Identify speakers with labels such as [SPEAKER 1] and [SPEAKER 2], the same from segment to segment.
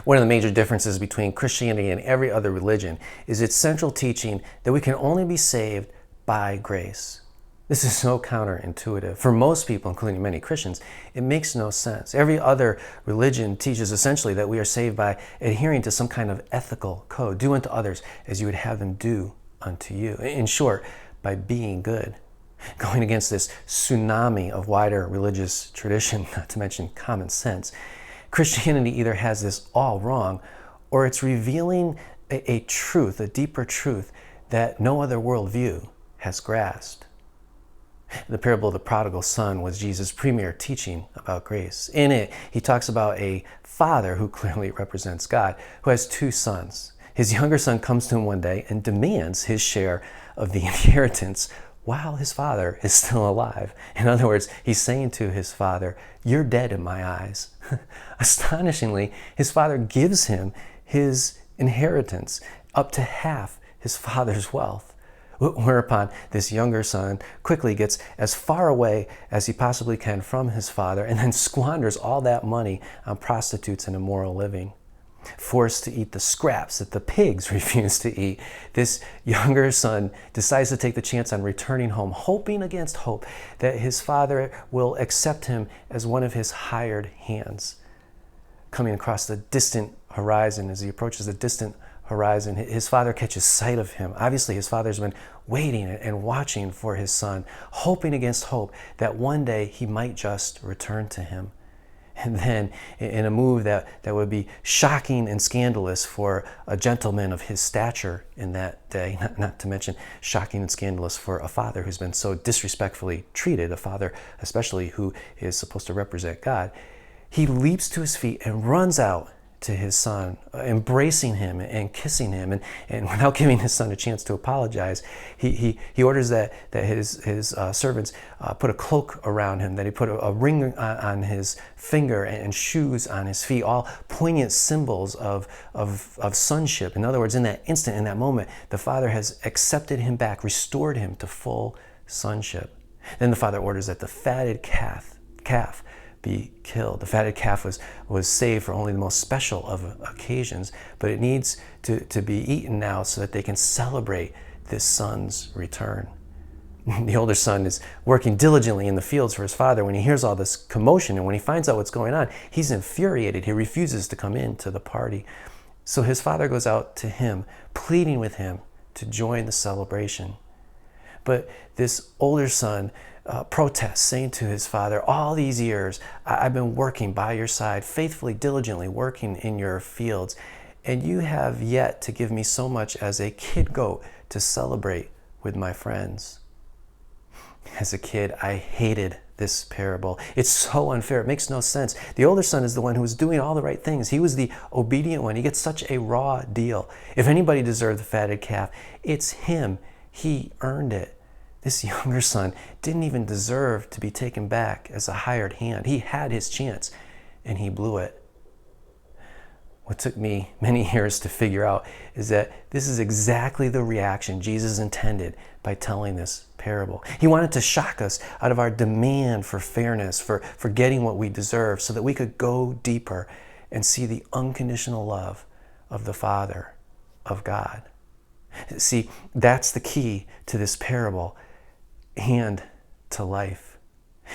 [SPEAKER 1] One of the major differences between Christianity and every other religion is its central teaching that we can only be saved by grace. This is so counterintuitive. For most people, including many Christians, it makes no sense. Every other religion teaches essentially that we are saved by adhering to some kind of ethical code. Do unto others as you would have them do unto you. In short, by being good. Going against this tsunami of wider religious tradition, not to mention common sense, Christianity either has this all wrong, or it's revealing a truth, a deeper truth that no other worldview has grasped. The parable of the prodigal son was Jesus' premier teaching about grace. In it, he talks about a father who clearly represents God, who has two sons. His younger son comes to him one day and demands his share of the inheritance while his father is still alive. In other words, he's saying to his father, "You're dead in my eyes." Astonishingly, his father gives him his inheritance, up to half his father's wealth. Whereupon this younger son quickly gets as far away as he possibly can from his father and then squanders all that money on prostitutes and immoral living. Forced to eat the scraps that the pigs refuse to eat, this younger son decides to take the chance on returning home, hoping against hope that his father will accept him as one of his hired hands. Coming across the distant horizon, as he approaches the distant horizon, his father catches sight of him. Obviously, his father's been waiting and watching for his son, hoping against hope that one day he might just return to him. And then, in a move that would be shocking and scandalous for a gentleman of his stature in that day, not to mention shocking and scandalous for a father who's been so disrespectfully treated, a father especially who is supposed to represent God, he leaps to his feet and runs out to his son, embracing him and kissing him, and without giving his son a chance to apologize, he orders that his servants put a cloak around him, that he put a ring on his finger and shoes on his feet, all poignant symbols of sonship. In other words, in that instant, in that moment, the father has accepted him back, restored him to full sonship. Then the father orders that the fatted calf be killed. The fatted calf was saved for only the most special of occasions, but it needs to be eaten now so that they can celebrate this son's return. The older son is working diligently in the fields for his father. When he hears all this commotion and when he finds out what's going on, he's infuriated. He refuses to come into the party. So his father goes out to him, pleading with him to join the celebration. But this older son protests, saying to his father, "All these years I've been working by your side, faithfully, diligently working in your fields, and you have yet to give me so much as a kid goat to celebrate with my friends." As a kid, I hated this parable. It's so unfair. It makes no sense. The older son is the one who was doing all the right things. He was the obedient one. He gets such a raw deal. If anybody deserved the fatted calf, it's him. He earned it. This younger son didn't even deserve to be taken back as a hired hand. He had his chance, and he blew it. What took me many years to figure out is that this is exactly the reaction Jesus intended by telling this parable. He wanted to shock us out of our demand for fairness, for getting what we deserve, so that we could go deeper and see the unconditional love of the Father, of God. See, that's the key to this parable and to life.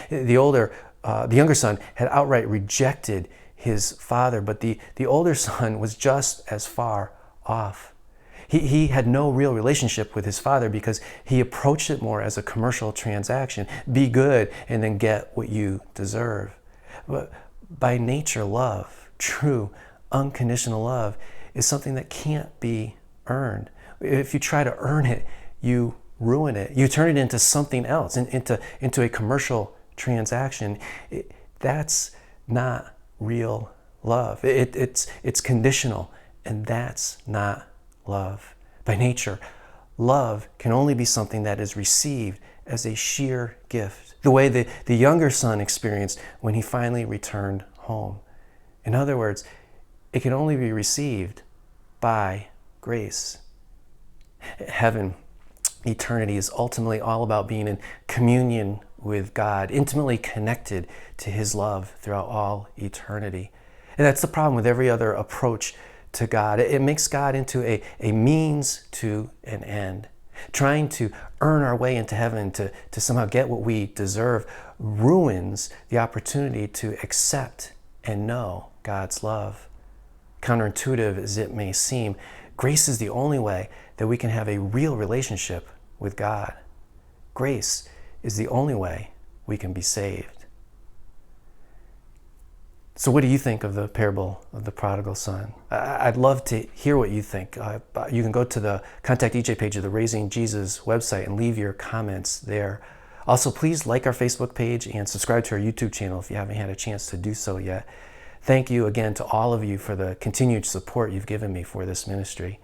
[SPEAKER 1] The younger son had outright rejected his father, but the older son was just as far off. He had no real relationship with his father because he approached it more as a commercial transaction. Be good and then get what you deserve. But by nature, love, true, unconditional love, is something that can't be earned. If you try to earn it, you ruin it. You turn it into something else, into a commercial transaction. That's not real love. It's conditional, and that's not love. By nature, love can only be something that is received as a sheer gift, the way the younger son experienced when he finally returned home. In other words, it can only be received by grace. Heaven, eternity, is ultimately all about being in communion with God, intimately connected to His love throughout all eternity. And that's the problem with every other approach to God. It makes God into a means to an end. Trying to earn our way into heaven, to somehow get what we deserve, ruins the opportunity to accept and know God's love. Counterintuitive as it may seem, grace is the only way that we can have a real relationship with God. Grace is the only way we can be saved. So what do you think of the parable of the prodigal son? I'd love to hear what you think. You can go to the Contact EJ page of the Raising Jesus website and leave your comments there. Also, please like our Facebook page and subscribe to our YouTube channel if you haven't had a chance to do so yet. Thank you again to all of you for the continued support you've given me for this ministry.